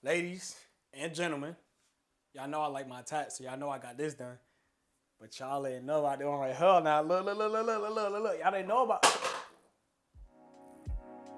ladies and gentlemen, y'all know I like my tats, so y'all know I got this done. But y'all didn't know about doing right here now. Look. Y'all didn't know about.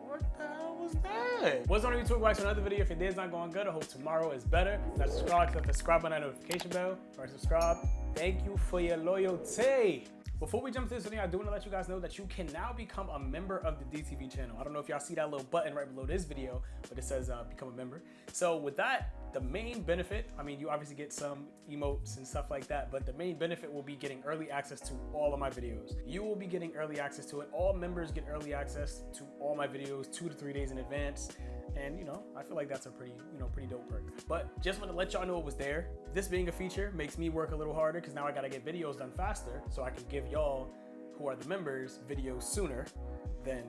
What the hell was that? What's on YouTube? Watch another video. If your day's not going good, I hope tomorrow is better. Now subscribe, click the subscribe button and notification bell. Or subscribe. Thank you for your loyalty. Before we jump to this video, I do want to let you guys know that you can now become a member of the DTV channel. I don't know if y'all see that little button right below this video, but it says become a member. So with that, the main benefit, I mean, you obviously get some emotes and stuff like that, but the main benefit will be getting early access to all of my videos. You will be getting early access to it. All members get early access to all my videos 2 to 3 days in advance. And I feel like that's a pretty dope perk. But just want to let y'all know it was there. This being a feature makes me work a little harder because now I got to get videos done faster so I can give y'all who are the members videos sooner than,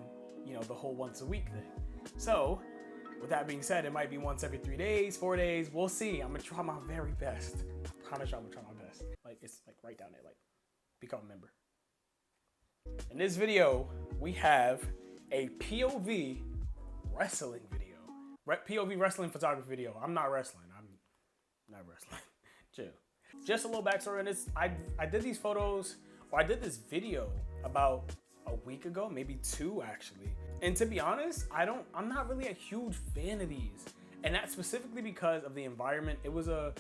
the whole once a week thing. So with that being said, it might be once every 3 days, 4 days. We'll see. I'm going to try my very best. I promise y'all I'm going to try my best. Like, it's like right down there, like become a member. In this video, we have a POV wrestling video. POV wrestling photography video. I'm not wrestling. I'm not wrestling. Chill. Just a little backstory on this. I did these photos, or I did this video about a week ago, maybe 2 actually. And to be honest, I'm not really a huge fan of these. And that's specifically because of the environment. It was a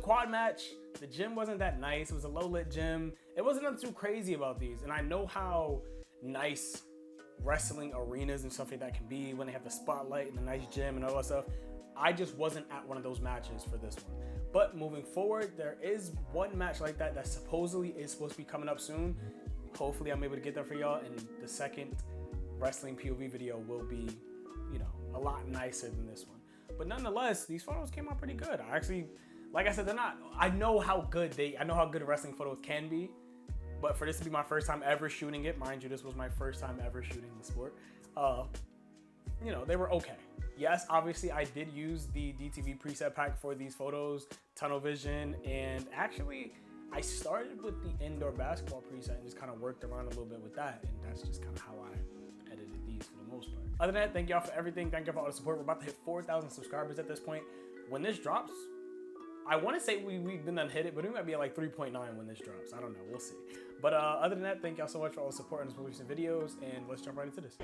quad match. The gym wasn't that nice. It was a low lit gym. It wasn't nothing too crazy about these. And I know how nice wrestling arenas and stuff like that can be when they have the spotlight and the nice gym and all that stuff. I just wasn't at one of those matches for this one. But moving forward, there is one match like that that supposedly is supposed to be coming up soon. Hopefully I'm able to get there for y'all, and the second wrestling POV video will be, a lot nicer than this one. But nonetheless, these photos came out pretty good. I actually, like I said, I know how good wrestling photos can be. But for this to be my first time ever shooting it, mind you, this was my first time ever shooting the sport. They were okay. Yes, obviously I did use the DTV preset pack for these photos, tunnel vision, and actually I started with the indoor basketball preset and just kind of worked around a little bit with that, and that's just kind of how I edited these for the most part. Other than that, thank y'all for everything. Thank y'all for all the support. We're about to hit 4,000 subscribers at this point. When this drops, I want to say we've been done hit it, but we might be at like 3.9 when this drops. I don't know. We'll see. But other than that, thank y'all so much for all the support on this recent videos, and let's jump right into this.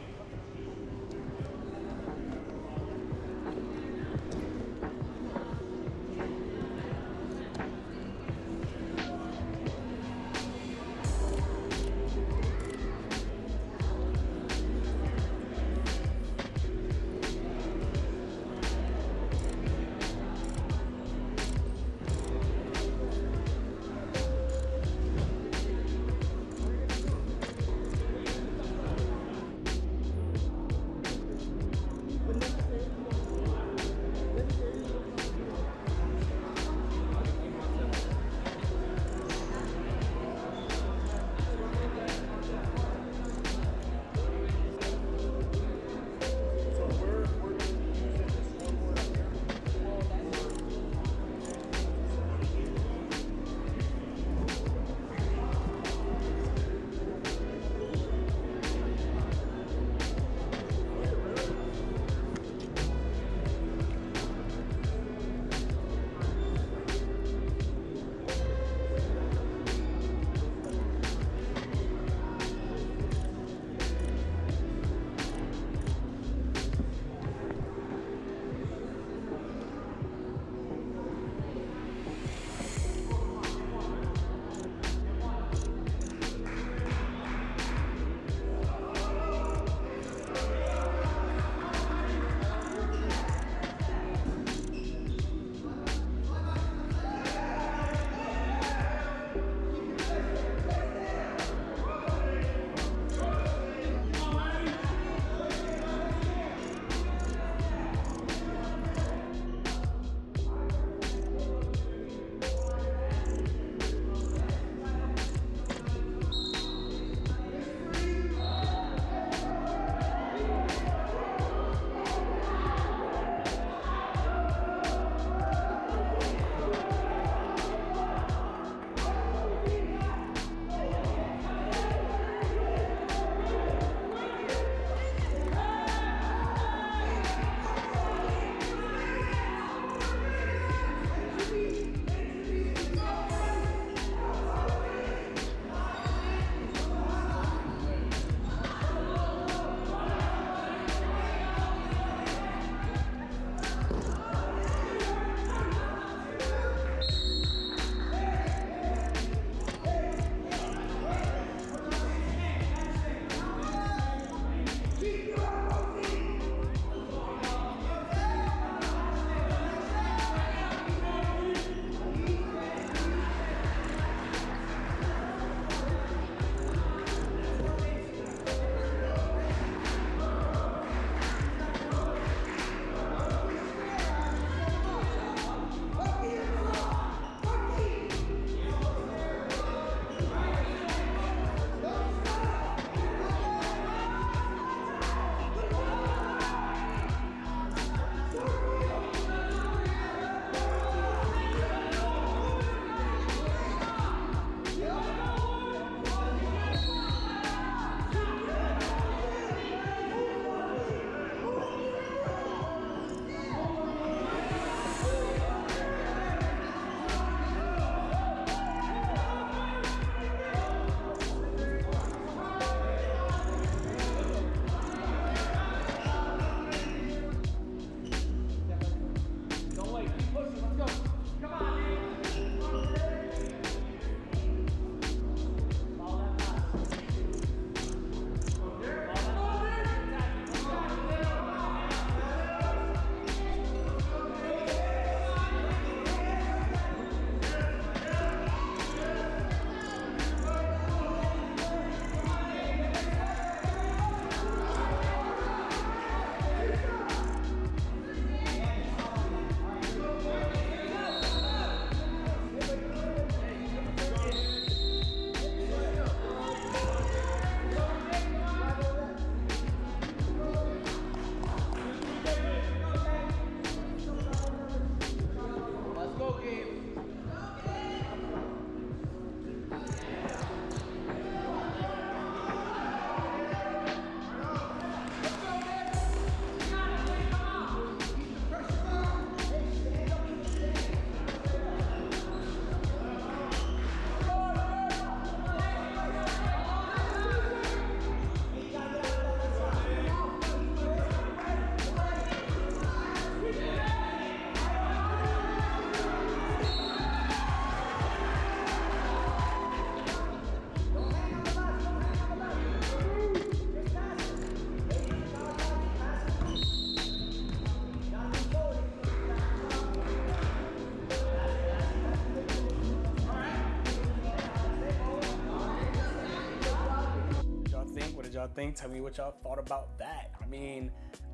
think. Tell me what y'all thought about that. I mean,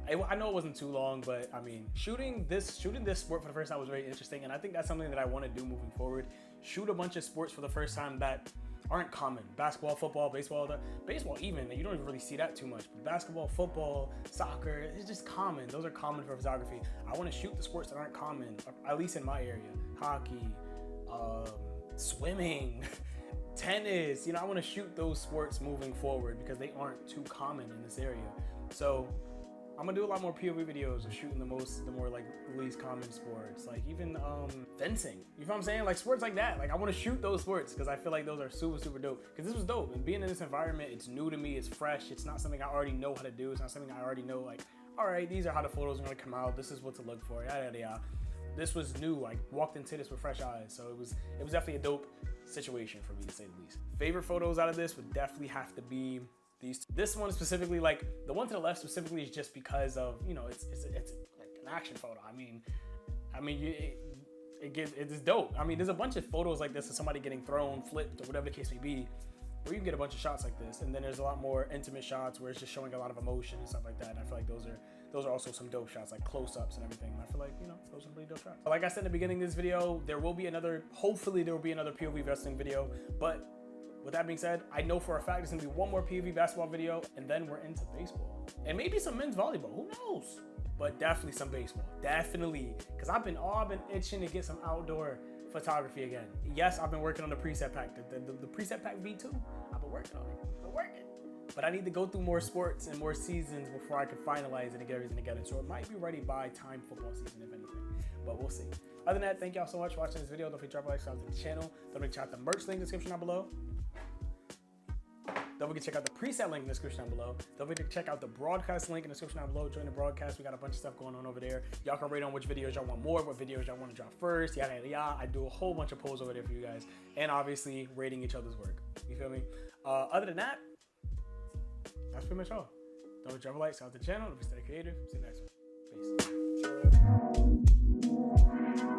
I know it wasn't too long, but I mean, shooting this sport for the first time was very interesting, and I think that's something that I want to do moving forward. Shoot a bunch of sports for the first time that aren't common. Basketball, football, baseball even, you don't even really see that too much. But basketball, football, soccer, it's just common. Those are common for photography. I want to shoot the sports that aren't common, at least in my area. Hockey, swimming, tennis. You know, I want to shoot those sports moving forward because they aren't too common in this area. So I'm gonna do a lot more POV videos of shooting the more like least common sports, like even fencing. You know what I'm saying? Like sports like that. Like I want to shoot those sports because I feel like those are super dope. Because this was dope, and being in this environment, it's new to me. It's fresh. It's not something I already know how to do. It's not something I already know. Like, all right, these are how the photos are gonna come out. This is what to look for. Yada yada yada. This was new. I walked into this with fresh eyes, so it was definitely a dope situation for me, to say the least. Favorite photos out of this would definitely have to be these two. This one specifically, like the one to the left specifically, is just because of, you know, it's like an action photo. I mean it's dope. I mean, there's a bunch of photos like this of somebody getting thrown, flipped, or whatever the case may be, where you can get a bunch of shots like this. And then there's a lot more intimate shots where it's just showing a lot of emotion and stuff like that. And I feel like those are also some dope shots, like close-ups and everything. And I feel like, you know, those are pretty dope shots. Like I said in the beginning of this video, hopefully there will be another POV wrestling video. But with that being said, I know for a fact there's gonna be one more POV basketball video, and then we're into baseball. And maybe some men's volleyball, who knows? But definitely some baseball, definitely. Because I've been itching to get some outdoor photography again. Yes, I've been working on the preset pack, the preset pack V2. I've been working on it, But I need to go through more sports and more seasons before I can finalize it and get everything together. So it might be ready by time football season, if anything. But we'll see. Other than that, thank y'all so much for watching this video. Don't forget to drop a like, subscribe to the channel. Don't forget to check out the merch link in the description down below. Don't forget to check out the preset link in the description down below. Don't forget to check out the broadcast link in the description down below. Join the broadcast. We got a bunch of stuff going on over there. Y'all can rate on which videos y'all want more, what videos y'all want to drop first, yada yada yada. I do a whole bunch of polls over there for you guys. And obviously rating each other's work. You feel me? Other than that, that's pretty much all. Don't forget to drop a like, subscribe to the channel. Don't forget to stay creative. See you next one. Peace.